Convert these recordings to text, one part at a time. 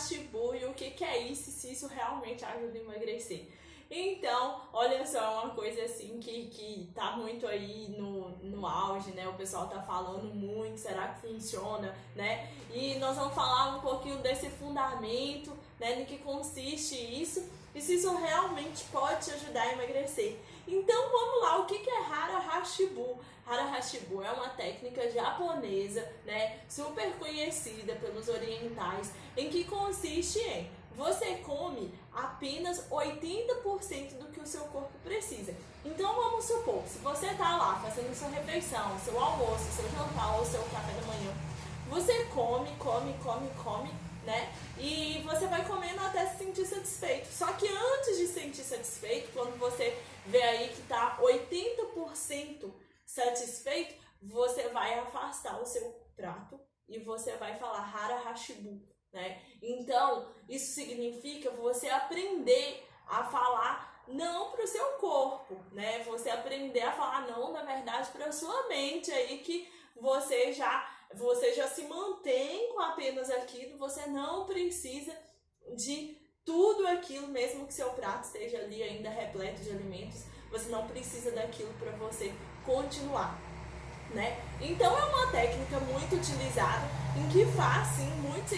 Hashibu e o que é isso, se isso realmente ajuda a emagrecer. Então, olha só, é uma coisa assim que tá muito aí no auge, né? O pessoal tá falando muito, será que funciona, né? E nós vamos falar um pouquinho desse fundamento, né? No que consiste isso e se isso realmente pode te ajudar a emagrecer. Então, vamos lá, o que é Hara Hashibu? Hara Hashibu é uma técnica japonesa, né? Super conhecida pelos orientais, em que consiste em você come apenas 80% do que o seu corpo precisa. Então vamos supor, se você está lá fazendo sua refeição, seu almoço, seu jantar ou seu café da manhã, você come, né? E você vai comendo até se sentir satisfeito. Só que antes de se sentir satisfeito, quando você vê aí que está 80% satisfeito, você vai afastar o seu prato e você vai falar Hara Hashibu, né? Então, isso significa você aprender a falar não para o seu corpo, né? Você aprender a falar não, na verdade, para a sua mente aí, que você já se mantém com apenas aquilo, você não precisa de tudo aquilo, mesmo que seu prato esteja ali ainda repleto de alimentos, você não precisa daquilo para você continuar, né? Então é uma técnica muito utilizada, em que faz sim muito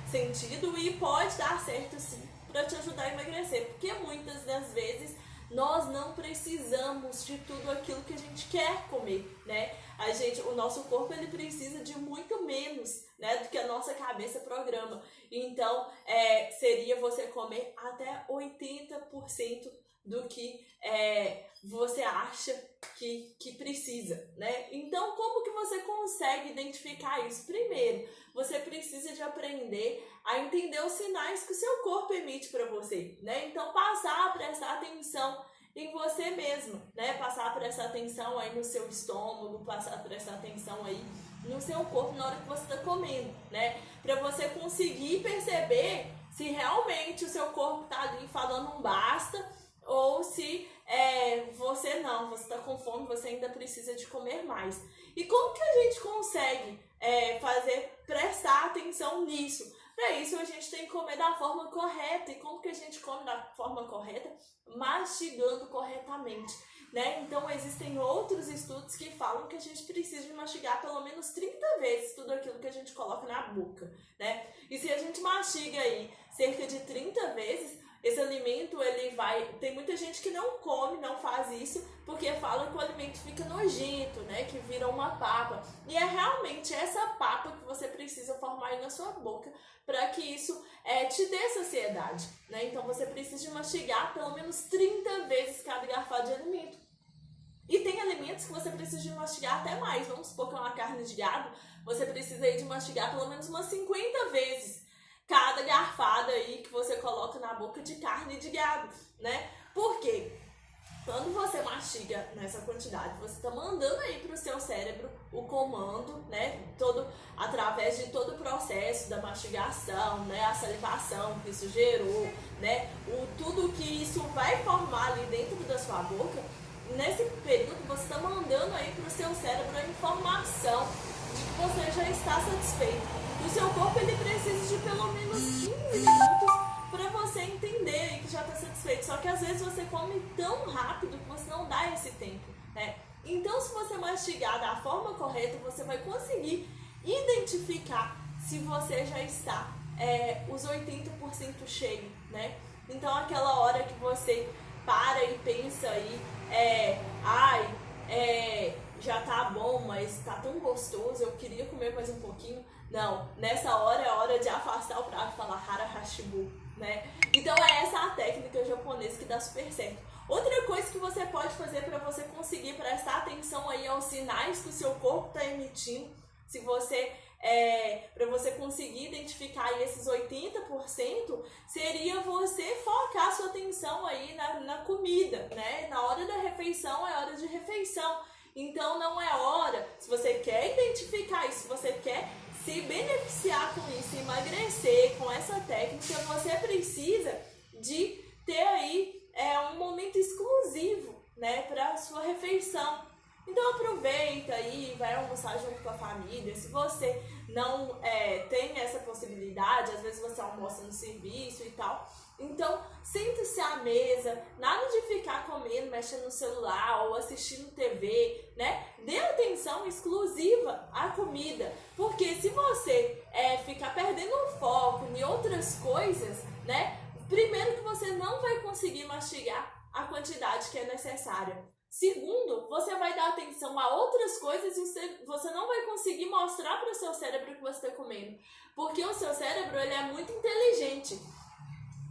sentido e pode dar certo sim para te ajudar a emagrecer, porque muitas das vezes nós não precisamos de tudo aquilo que a gente quer comer, né? O nosso corpo ele precisa de muito menos, né, do que a nossa cabeça programa. Então, seria você comer até 80% do que você acha que precisa, né? Então, como que você consegue identificar isso? Primeiro, você precisa de aprender a entender os sinais que o seu corpo emite para você, né? Então, passar a prestar atenção em você mesmo, né? Passar a prestar atenção aí no seu estômago, passar a prestar atenção aí no seu corpo na hora que você está comendo, né? Para você conseguir perceber se realmente o seu corpo está ali falando um basta, ou se você está com fome, você ainda precisa de comer mais. E como que a gente consegue prestar atenção nisso? Para isso a gente tem que comer da forma correta. E como que a gente come da forma correta? Mastigando corretamente, né? Então existem outros estudos que falam que a gente precisa de mastigar pelo menos 30 vezes tudo aquilo que a gente coloca na boca, né? E se a gente mastiga aí cerca de 30 vezes, esse alimento, ele vai... Tem muita gente que não come, não faz isso, porque fala que o alimento fica nojento, né? Que vira uma papa. E é realmente essa papa que você precisa formar aí na sua boca para que isso te dê saciedade, né? Então você precisa de mastigar pelo menos 30 vezes cada garfada de alimento. E tem alimentos que você precisa de mastigar até mais. Vamos supor que é uma carne de gado, você precisa aí de mastigar pelo menos umas 50 vezes cada garfada aí que você coloca na boca de carne de gado, né? Por quê? Quando você mastiga nessa quantidade, você está mandando aí para o seu cérebro o comando, né? Através de todo o processo da mastigação, né? A salivação que isso gerou, né? Tudo que isso vai formar ali dentro da sua boca. Nesse período, você está mandando aí para o seu cérebro a informação de que você já está satisfeito. E o seu corpo ele precisa de pelo menos 15 minutos para você entender que já está satisfeito. Só que às vezes você come tão rápido que você não dá esse tempo, né? Então, se você mastigar da forma correta, você vai conseguir identificar se você já está os 80% cheio, né? Então, aquela hora que você para e pensa aí, já tá bom, mas tá tão gostoso, eu queria comer mais um pouquinho. Não, nessa hora é hora de afastar o prato e falar Hara Hashibu, né? Então é essa a técnica japonesa que dá super certo. Outra coisa que você pode fazer para você conseguir prestar atenção aí aos sinais que o seu corpo está emitindo, se você para você conseguir identificar aí esses 80%, seria você focar sua atenção aí na comida, né? Na hora da refeição é hora de refeição. Então não é hora, se você quer identificar isso, se você quer se beneficiar com isso, emagrecer com essa técnica, você precisa de ter aí um momento exclusivo, né, para sua refeição. Então aproveita aí, vai almoçar junto com a família. Se você não tem essa possibilidade, atividade, às vezes você almoça no serviço e tal. Então, sente-se à mesa, nada de ficar comendo, mexendo no celular ou assistindo TV, né? Dê atenção exclusiva à comida, porque se você ficar perdendo o foco em outras coisas, né? Primeiro que você não vai conseguir mastigar a quantidade que é necessária. Segundo, você vai dar atenção a outras coisas e você não vai conseguir mostrar para o seu cérebro que você está comendo, porque o seu cérebro ele é muito inteligente.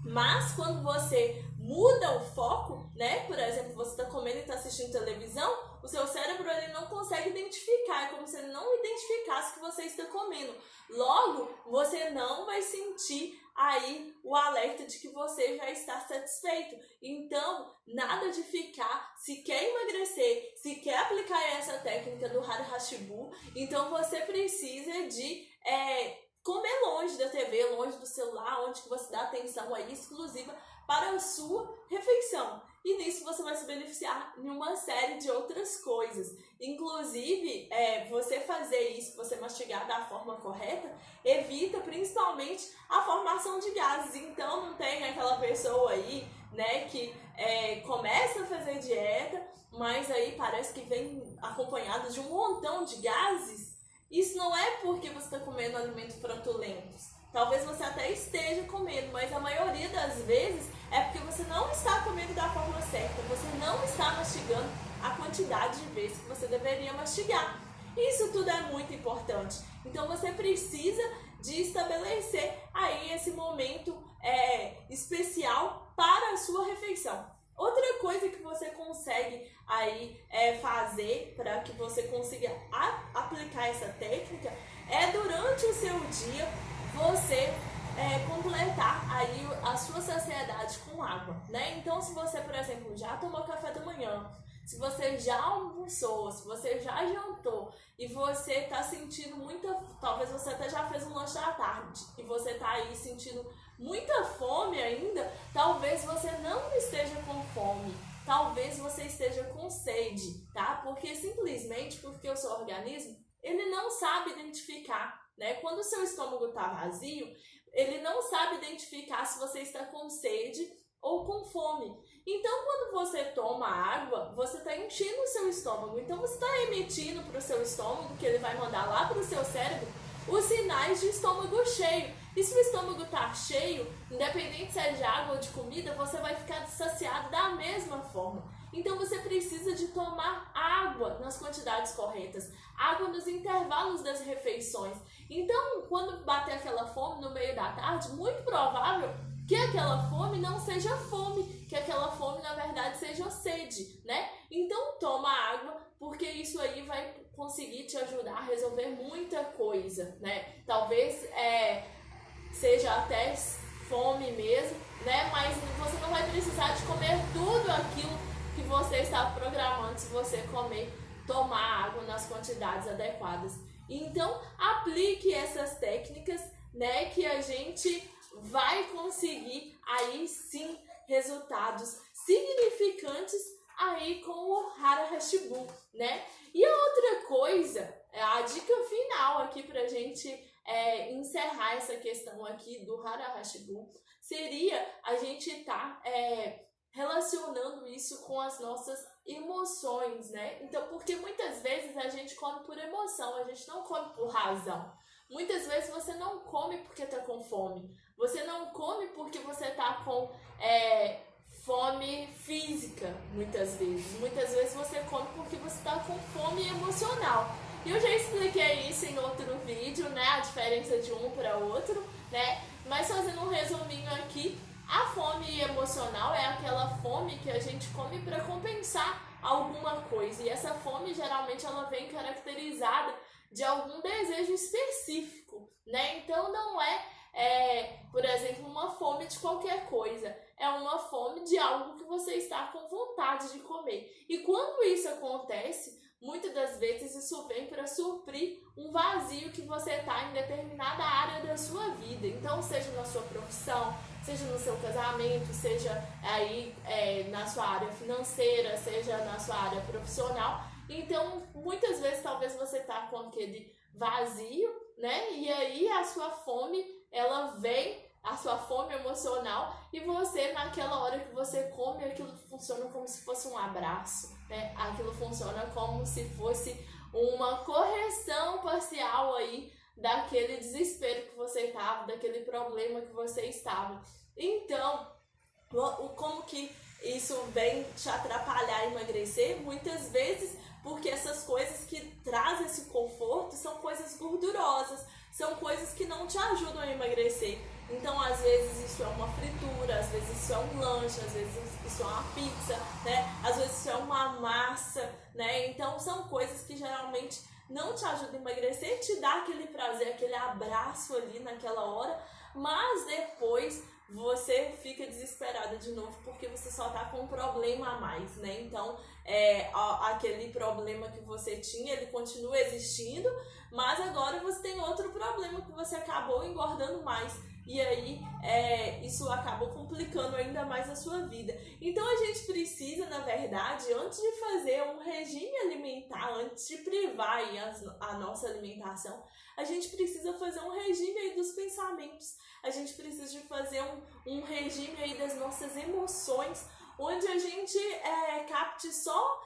Mas quando você muda o foco, né? Por exemplo, você está comendo e está assistindo televisão, o seu cérebro ele não consegue identificar, é como se ele não identificasse que você está comendo. Logo, você não vai sentir aí o alerta de que você já está satisfeito. Então, nada de ficar, se quer emagrecer, se quer aplicar essa técnica do Hara Hashibu, então você precisa de comer longe da TV, longe do celular, onde que você dá atenção aí exclusiva para a sua refeição. E nisso você vai se beneficiar em uma série de outras coisas. Inclusive, você fazer isso, você mastigar da forma correta, evita principalmente a formação de gases. Então não tem aquela pessoa aí, né, que começa a fazer dieta, mas aí parece que vem acompanhado de um montão de gases. Isso não é porque você está comendo alimentos fratulentos. Talvez você até esteja comendo, mas a maioria das vezes é porque você não está comendo da forma certa. Você não está mastigando a quantidade de vezes que você deveria mastigar. Isso tudo é muito importante. Então você precisa de estabelecer aí esse momento especial para a sua refeição. Outra coisa que você consegue aí fazer para que você consiga aplicar essa técnica é durante o seu dia você completar aí a sua saciedade com água, né? Então, se você, por exemplo, já tomou café da manhã, se você já almoçou, se você já jantou e você está sentindo talvez você até já fez um lanche da tarde e você está aí sentindo muita fome ainda, talvez você não esteja com fome, talvez você esteja com sede, tá? Porque simplesmente porque o seu organismo, ele não sabe identificar, né? Quando o seu estômago está vazio, ele não sabe identificar se você está com sede ou com fome. Então, quando você toma água, você está enchendo o seu estômago. Então, você está emitindo para o seu estômago, que ele vai mandar lá para o seu cérebro, os sinais de estômago cheio. E se o estômago está cheio, independente se é de água ou de comida, você vai ficar saciado da mesma forma. Então, você precisa de tomar água nas quantidades corretas, água nos intervalos das refeições. Então, quando bater aquela fome no meio da tarde, muito provável que aquela fome não seja fome, que aquela fome, na verdade, seja sede, né? Então, toma água, porque isso aí vai conseguir te ajudar a resolver muita coisa, né? Talvez seja até fome mesmo, né? Mas você não vai precisar de comer tudo aquilo que você está programando se você tomar água nas quantidades adequadas. Então, aplique essas técnicas, né? Que a gente vai conseguir aí sim resultados significantes aí com o Hara Hashibu, né? E a outra coisa, a dica final aqui pra gente encerrar essa questão aqui do Hara Hashibu, seria a gente estar relacionando isso com as nossas emoções, né? Então, porque muitas vezes a gente come por emoção, a gente não come por razão. Muitas vezes você não come porque tá com fome. Você não come porque você tá com fome física, muitas vezes. Muitas vezes você come porque você tá com fome emocional. E eu já expliquei isso em outro vídeo, né? A diferença de um para outro, né? Mas fazendo um resuminho aqui, a fome emocional é aquela fome que a gente come para compensar alguma coisa. E essa fome, geralmente, ela vem caracterizada de algum desejo específico, né? Então, não por exemplo, uma fome de qualquer coisa. É uma fome de algo que você está com vontade de comer. E quando isso acontece, muitas das vezes isso vem para suprir um vazio que você está em determinada área da sua vida. Então, seja na sua profissão, seja no seu casamento, seja aí na sua área financeira, seja na sua área profissional. Então, muitas vezes, talvez você está com aquele vazio, né? E aí a sua fome, ela vem, a sua fome emocional, e você, naquela hora que você come, aquilo funciona como se fosse um abraço, né? Aquilo funciona como se fosse uma correção parcial aí daquele desespero que você estava, daquele problema que você estava. Então, como que isso vem te atrapalhar a emagrecer? Muitas vezes porque essas coisas que trazem esse conforto são coisas gordurosas, são coisas que não te ajudam a emagrecer. Então, às vezes isso é uma fritura, às vezes isso é um lanche, às vezes isso é uma pizza, né? Às vezes isso é uma massa, né? Então, são coisas que geralmente não te ajudam a emagrecer, te dá aquele prazer, aquele abraço ali naquela hora, mas depois você fica desesperada de novo porque você só tá com um problema a mais, né? Então, aquele problema que você tinha, ele continua existindo, mas agora você tem outro problema que você acabou engordando mais. E aí, isso acabou complicando ainda mais a sua vida. Então, a gente precisa, na verdade, antes de fazer um regime alimentar, antes de privar aí a nossa alimentação, a gente precisa fazer um regime aí dos pensamentos. A gente precisa de fazer um regime aí das nossas emoções, onde a gente capte só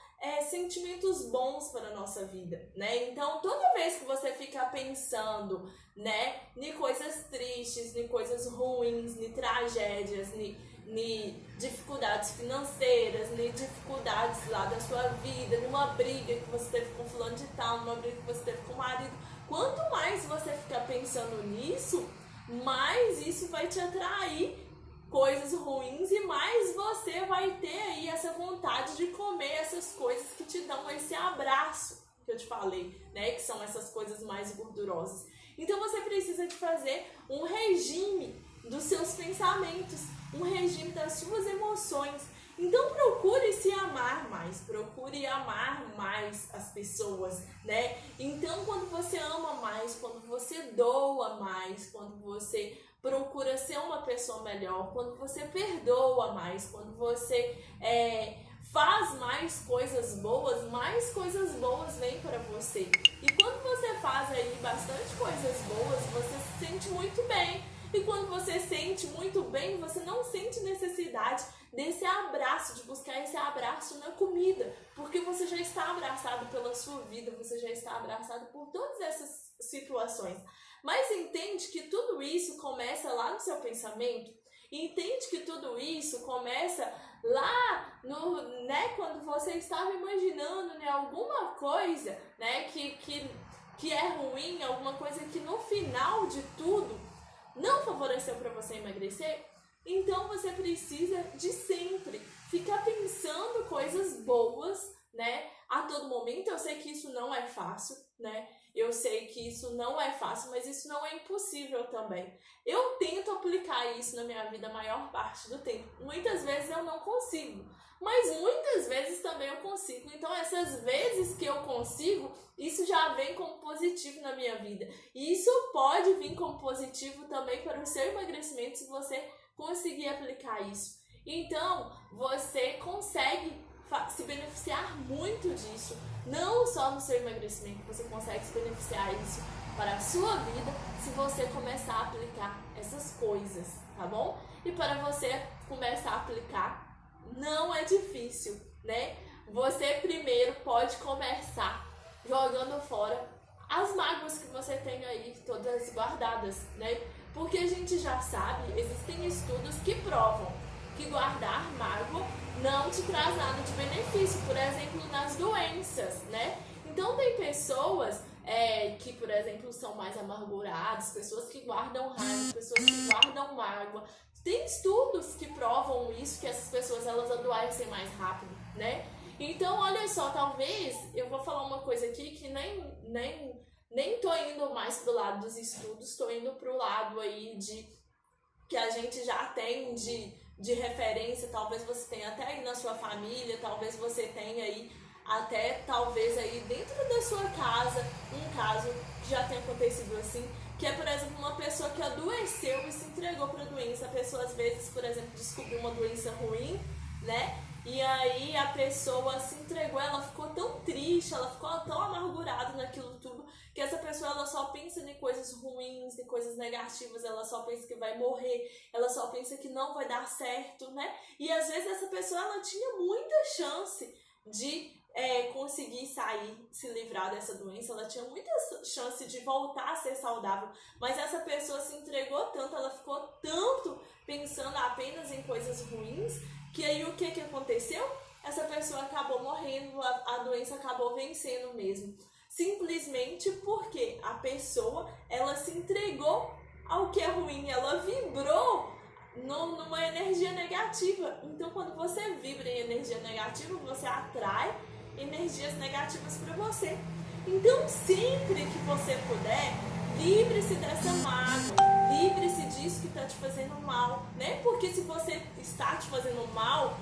sentimentos bons para a nossa vida, né? Então, toda vez que você fica pensando, né, em coisas tristes, em coisas ruins, em tragédias, em dificuldades financeiras, em dificuldades lá da sua vida, numa briga que você teve com fulano de tal, numa briga que você teve com o marido, quanto mais você ficar pensando nisso, mais isso vai te atrair coisas ruins e mais você vai ter aí essa vontade de comer essas coisas que te dão esse abraço que eu te falei, né, que são essas coisas mais gordurosas. Então você precisa de fazer um regime dos seus pensamentos, um regime das suas emoções. Então procure se amar mais, procure amar mais as pessoas, né? Então quando você ama mais, quando você doa mais, quando você procura ser uma pessoa melhor, quando você perdoa mais, quando você faz mais coisas boas vêm para você. E quando você faz aí bastante coisas boas, você se sente muito bem. E quando você sente muito bem, você não sente necessidade desse abraço, de buscar esse abraço na comida, porque você já está abraçado pela sua vida, você já está abraçado por todas essas situações. Mas entende que tudo isso começa lá no seu pensamento? Entende que tudo isso começa lá quando você estava imaginando, né, alguma coisa, né, que é ruim, alguma coisa que no final de tudo não favoreceu para você emagrecer? Então você precisa de sempre ficar pensando coisas boas, né, a todo momento. Eu sei que isso não é fácil, né? Eu sei que isso não é fácil, mas isso não é impossível também. Eu tento aplicar isso na minha vida a maior parte do tempo. Muitas vezes eu não consigo, mas muitas vezes também eu consigo. Então essas vezes que eu consigo, isso já vem como positivo na minha vida. E isso pode vir como positivo também para o seu emagrecimento se você conseguir aplicar isso. Então você consegue se beneficiar muito disso, não só no seu emagrecimento, você consegue se beneficiar isso para a sua vida se você começar a aplicar essas coisas, tá bom? E para você começar a aplicar, não é difícil, né? Você primeiro pode começar jogando fora as mágoas que você tem aí, todas guardadas, né? Porque a gente já sabe, existem estudos que provam que guardar mágoa não te traz nada de benefício, por exemplo, nas doenças, né? Então tem pessoas que, por exemplo, são mais amarguradas, pessoas que guardam raiva, pessoas que guardam mágoa. Tem estudos que provam isso, que essas pessoas elas adoecem mais rápido, né? Então, olha só, talvez eu vou falar uma coisa aqui que nem tô indo mais pro lado dos estudos, tô indo pro lado aí de que a gente já tem de referência. Talvez você tenha até aí na sua família, talvez você tenha aí até, talvez aí dentro da sua casa, um caso que já tem acontecido assim, que é, por exemplo, uma pessoa que adoeceu e se entregou para a doença. A pessoa, às vezes, por exemplo, descobriu uma doença ruim, né? E aí a pessoa se entregou, ela ficou tão triste, ela ficou tão amargurada naquilo tudo, que essa pessoa ela só pensa em coisas ruins, em coisas negativas, ela só pensa que vai morrer, ela só pensa que não vai dar certo, né? E às vezes essa pessoa ela tinha muita chance de conseguir sair, se livrar dessa doença, ela tinha muita chance de voltar a ser saudável, mas essa pessoa se entregou tanto, ela ficou tanto pensando apenas em coisas ruins, que aí o que aconteceu? Essa pessoa acabou morrendo, a doença acabou vencendo mesmo. Simplesmente porque a pessoa, ela se entregou ao que é ruim, ela vibrou numa energia negativa. Então, quando você vibra em energia negativa, você atrai energias negativas para você. Então, sempre que você puder, livre-se dessa mágoa, livre-se disso que está te fazendo mal, né? Porque se você está te fazendo mal,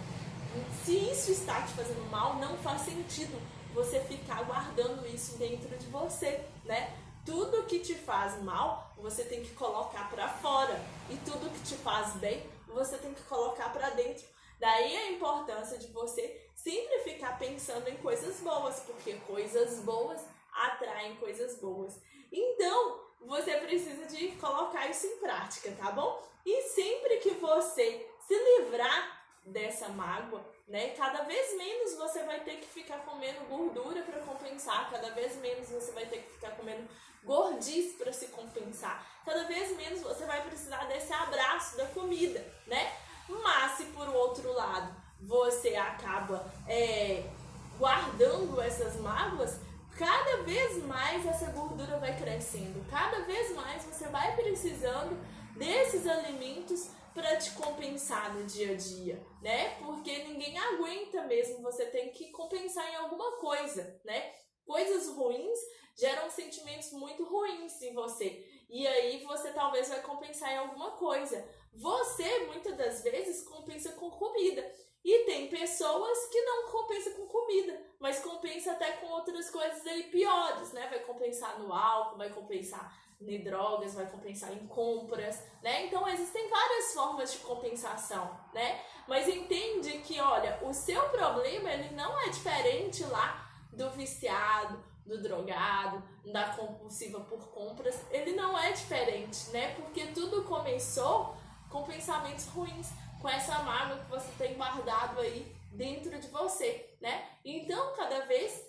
se isso está te fazendo mal, não faz sentido você ficar guardando isso dentro de você, né? Tudo que te faz mal, você tem que colocar para fora, e tudo que te faz bem, você tem que colocar para dentro. Daí a importância de você sempre ficar pensando em coisas boas, porque coisas boas atraem coisas boas. Então, você precisa de colocar isso em prática, tá bom? E sempre que você se livrar dessa mágoa, né, cada vez menos você vai ter que ficar comendo gordura para compensar, cada vez menos você vai ter que ficar comendo gordice para se compensar, cada vez menos você vai precisar desse abraço da comida, né? Mas se por outro lado você acaba guardando essas mágoas, cada vez mais essa gordura vai crescendo, cada vez mais você vai precisando desses alimentos para te compensar no dia a dia, né? Porque ninguém aguenta mesmo, você tem que compensar em alguma coisa, né? Coisas ruins geram sentimentos muito ruins em você, e aí você talvez vai compensar em alguma coisa. Você, muitas das vezes, compensa com comida. E tem pessoas que não compensam com comida, mas compensa até com outras coisas aí piores, né? Vai compensar no álcool, vai compensar em drogas, vai compensar em compras, né? Então existem várias formas de compensação, né? Mas entende que, olha, o seu problema, ele não é diferente lá do viciado, do drogado, da compulsiva por compras, ele não é diferente, né? Porque tudo começou com pensamentos ruins, com essa mágoa que você tem guardado aí dentro de você, né? Então, cada vez,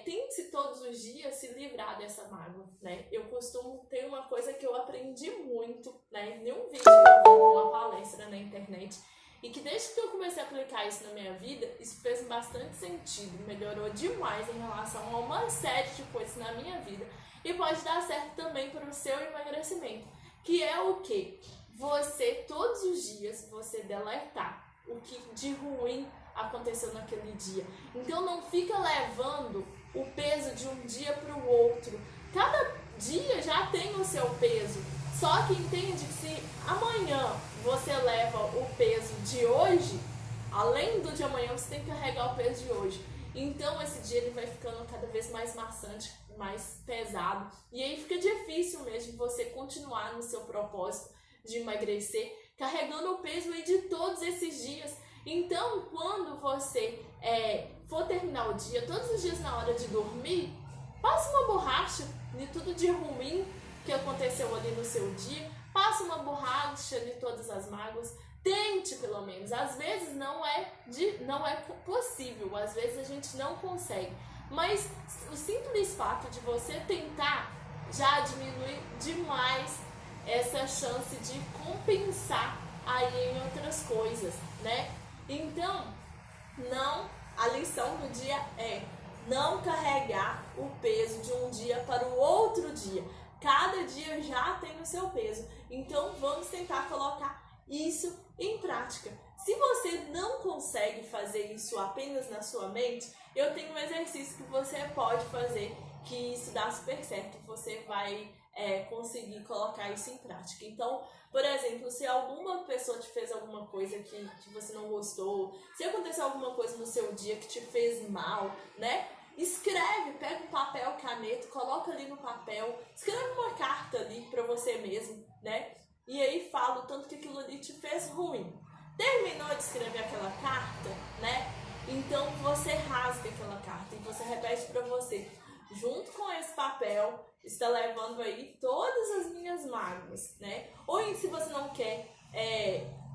tente todos os dias se livrar dessa mágoa, né? Eu costumo ter uma coisa que eu aprendi muito, né? Em um vídeo que eu vi, uma palestra na internet, e que desde que eu comecei a aplicar isso na minha vida, isso fez bastante sentido, melhorou demais em relação a uma série de coisas na minha vida, e pode dar certo também para o seu emagrecimento, que é o quê? Você, todos os dias, você deletar o que de ruim aconteceu naquele dia. Então não fica levando o peso de um dia para o outro. Cada dia já tem o seu peso. Só que entende que se amanhã você leva o peso de hoje, além do de amanhã você tem que carregar o peso de hoje. Então esse dia ele vai ficando cada vez mais maçante, mais pesado. E aí fica difícil mesmo você continuar no seu propósito de emagrecer, carregando o peso aí de todos esses dias. Então, quando você for terminar o dia, todos os dias na hora de dormir, passa uma borracha de tudo de ruim que aconteceu ali no seu dia, passa uma borracha de todas as mágoas, tente pelo menos. Às vezes não é possível, às vezes a gente não consegue, mas o simples fato de você tentar já diminui demais essa chance de compensar aí em outras coisas, né? Então, a lição do dia é não carregar o peso de um dia para o outro dia. Cada dia já tem o seu peso. Então, vamos tentar colocar isso em prática. Se você não consegue fazer isso apenas na sua mente, eu tenho um exercício que você pode fazer, que isso dá super certo. Você vai conseguir colocar isso em prática. Então, por exemplo, se alguma pessoa te fez alguma coisa que você não gostou, se aconteceu alguma coisa no seu dia que te fez mal, né? Escreve, pega um papel, caneta, coloca ali no papel, escreve uma carta ali pra você mesmo, né? E aí fala o tanto que aquilo ali te fez ruim. terminou de escrever aquela carta, né? Então você rasga aquela carta e você repete para você, junto com esse papel, está levando aí todas as minhas mágoas, né? Ou se você não quer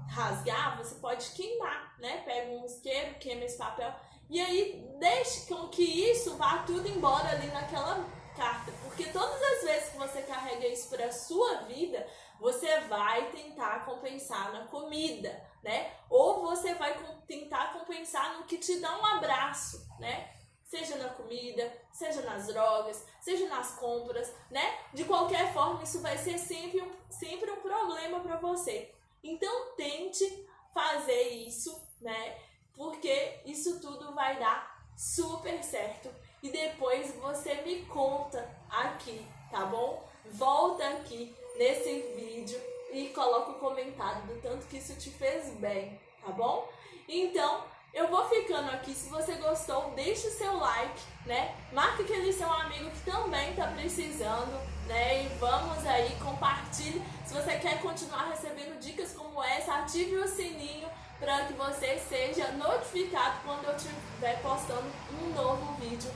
rasgar, você pode queimar, né? Pega um isqueiro, queima esse papel e aí deixe com que isso vá tudo embora ali naquela carta, porque todas as vezes que você carrega isso para a sua vida, você vai tentar compensar na comida, né? Ou você vai tentar compensar no que te dá um abraço, né? Seja na comida, seja nas drogas, seja nas compras, né? De qualquer forma, isso vai ser sempre um problema para você. Então, tente fazer isso, né? Porque isso tudo vai dar super certo. E depois você me conta aqui, tá bom? Volta aqui nesse vídeo e coloca o comentário do tanto que isso te fez bem, tá bom? Então, eu vou ficando aqui. Se você gostou, deixe o seu like, né? Marque aquele seu amigo que também tá precisando, né? E vamos aí, compartilhe. Se você quer continuar recebendo dicas como essa, ative o sininho para que você seja notificado quando eu estiver postando um novo vídeo.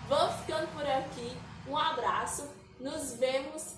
Vou ficando por aqui. Um abraço. Nos vemos